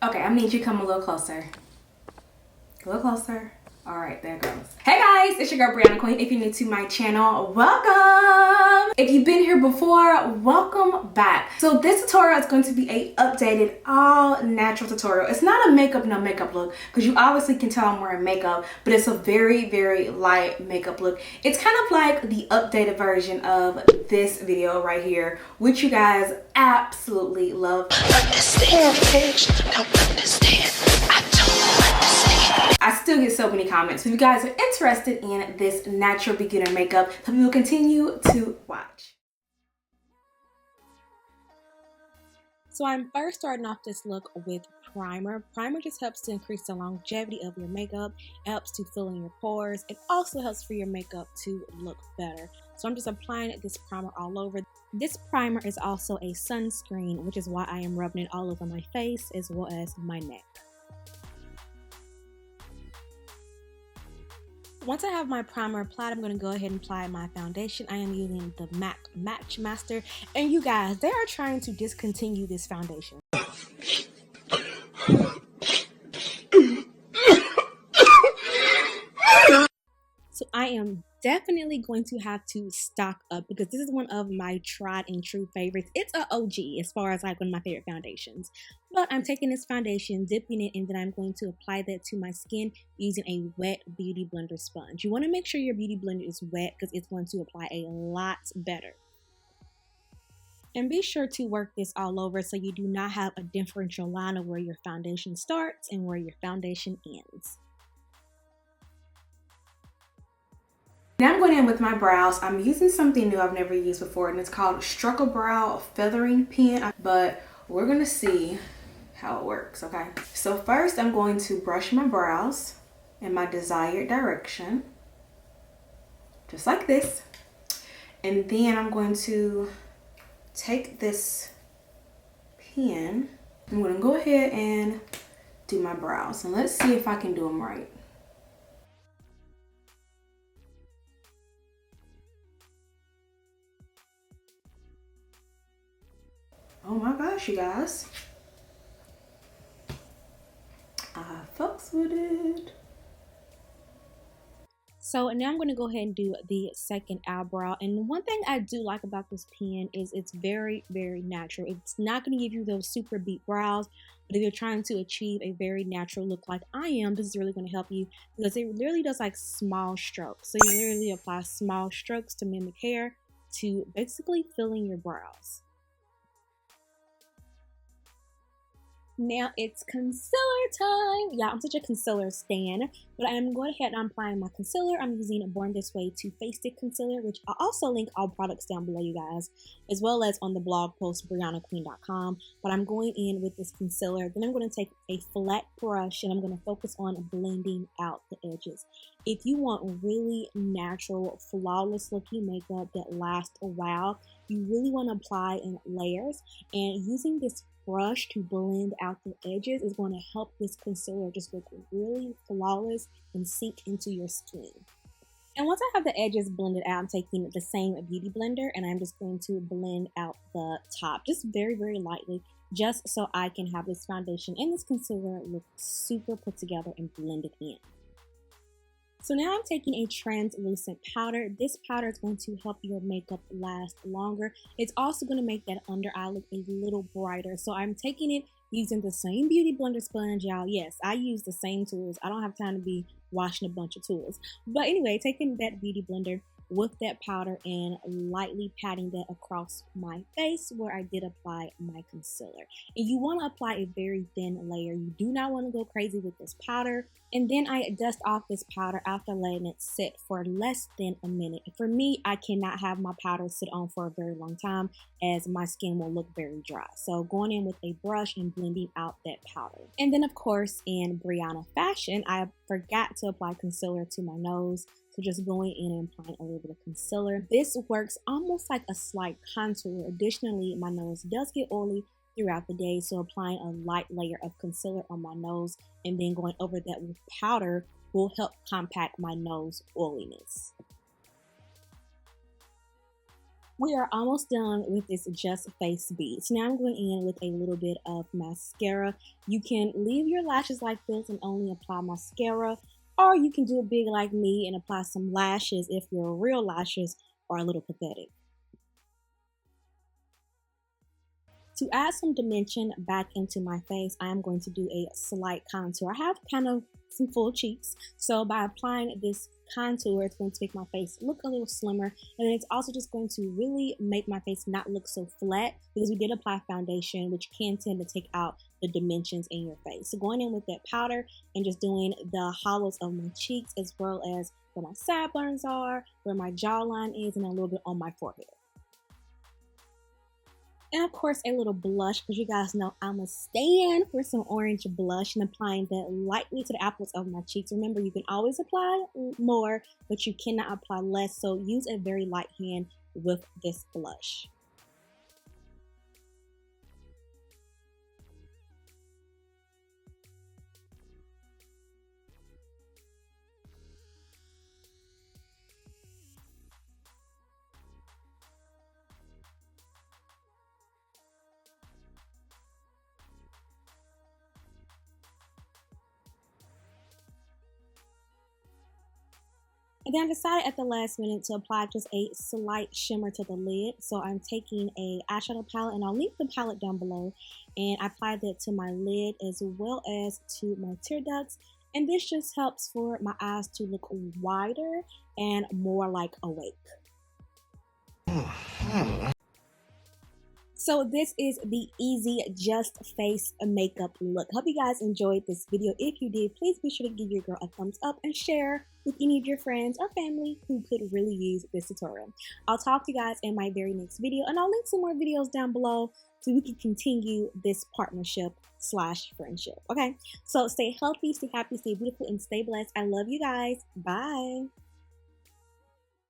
Okay, I need you to come a little closer. A little closer. All right, there it goes. Hey guys, it's your girl Brianna Queen. If you're new to my channel, welcome. If you've been here before, welcome back. So this tutorial is going to be a updated all natural tutorial. It's not a makeup no makeup look because you obviously can tell I'm wearing makeup, but it's a very light makeup look. It's kind of like the updated version of this video right here, which you guys absolutely love. Understand, bitch. Don't understand. I don't understand. I still get so many comments. So if you guys are interested in this natural beginner makeup, then we will continue to watch. So I'm first starting off this look with primer. Primer just helps to increase the longevity of your makeup. It helps to fill in your pores. It also helps for your makeup to look better. So I'm just applying this primer all over. This primer is also a sunscreen, which is why I am rubbing it all over my face as well as my neck. Once I have my primer applied, I'm going to go ahead and apply my foundation. I am using the MAC Match Master. And you guys, they are trying to discontinue this foundation. So I am definitely going to have to stock up because this is one of my tried and true favorites. It's a OG as far as like one of my favorite foundations. But I'm taking this foundation, dipping it, and then I'm going to apply that to my skin using a wet beauty blender sponge. You want to make sure your beauty blender is wet because it's going to apply a lot better. And be sure to work this all over so you do not have a differential line of where your foundation starts and where your foundation ends. Now I'm going in with my brows. I'm using something new I've never used before, and it's called Struggle Brow Feathering Pen, but we're going to see how it works, okay? So first I'm going to brush my brows in my desired direction, just like this. And then I'm going to take this pen. I'm going to go ahead and do my brows, and let's see if I can do them right. Oh my gosh, you guys. I fucks with it. So now I'm going to go ahead and do the second eyebrow. And one thing I do like about this pen is it's very natural. It's not going to give you those super beat brows, but if you're trying to achieve a very natural look like I am, this is really going to help you because it literally does like small strokes. So you literally apply small strokes to mimic hair to basically fill in your brows. Now it's concealer time. Yeah, I'm such a concealer stan, but I'm going ahead and I'm applying my concealer. I'm using Born This Way Too Faced It concealer, which I'll also link all products down below, you guys, as well as on the blog post briannaqueen.com. But I'm going in with this concealer. Then I'm going to take a flat brush and I'm going to focus on blending out the edges. If you want really natural, flawless looking makeup that lasts a while, you really want to apply in layers, and using this brush to blend out the edges is going to help this concealer just look really flawless and sink into your skin. And once I have the edges blended out, I'm taking the same beauty blender and I'm just going to blend out the top just very lightly, just so I can have this foundation and this concealer look super put together and blended in. So now I'm taking a translucent powder. This powder is going to help your makeup last longer. It's also going to make that under eye look a little brighter. So I'm taking it using the same beauty blender sponge, y'all. Yes, I use the same tools. I don't have time to be washing a bunch of tools. But anyway, taking that beauty blender with that powder and lightly patting that across my face where I did apply my concealer. And you want to apply a very thin layer. You do not want to go crazy with this powder. And then I dust off this powder after letting it sit for less than a minute. For me, I cannot have my powder sit on for a very long time as my skin will look very dry. So going in with a brush and blending out that powder. And then of course, in Brianna fashion, I forgot to apply concealer to my nose. So just going in and applying a little bit of concealer. This works almost like a slight contour. Additionally, my nose does get oily throughout the day, so applying a light layer of concealer on my nose and then going over that with powder will help compact my nose oiliness. We are almost done with this Just Face bead. So now I'm going in with a little bit of mascara. You can leave your lashes like this and only apply mascara, or you can do it big like me and apply some lashes if your real lashes are a little pathetic. To add some dimension back into my face, I am going to do a slight contour. I have kind of some full cheeks, so by applying this contour, it's going to make my face look a little slimmer, and it's also just going to really make my face not look so flat, because we did apply foundation, which can tend to take out the dimensions in your face. So going in with that powder and just doing the hollows of my cheeks, as well as where my sideburns are, where my jawline is, and a little bit on my forehead. And of course, a little blush, because you guys know I'm a stand for some orange blush, and applying that lightly to the apples of my cheeks. Remember, you can always apply more, but you cannot apply less, so use a very light hand with this blush. And then I decided at the last minute to apply just a slight shimmer to the lid. So I'm taking a eyeshadow palette, and I'll link the palette down below, and I applied that to my lid as well as to my tear ducts. And this just helps for my eyes to look wider and more like awake. So this is the easy Just Face makeup look. Hope you guys enjoyed this video. If you did, please be sure to give your girl a thumbs up and share with any of your friends or family who could really use this tutorial. I'll talk to you guys in my very next video, and I'll link some more videos down below so we can continue this partnership / friendship. Okay, so stay healthy, stay happy, stay beautiful, and stay blessed. I love you guys. Bye.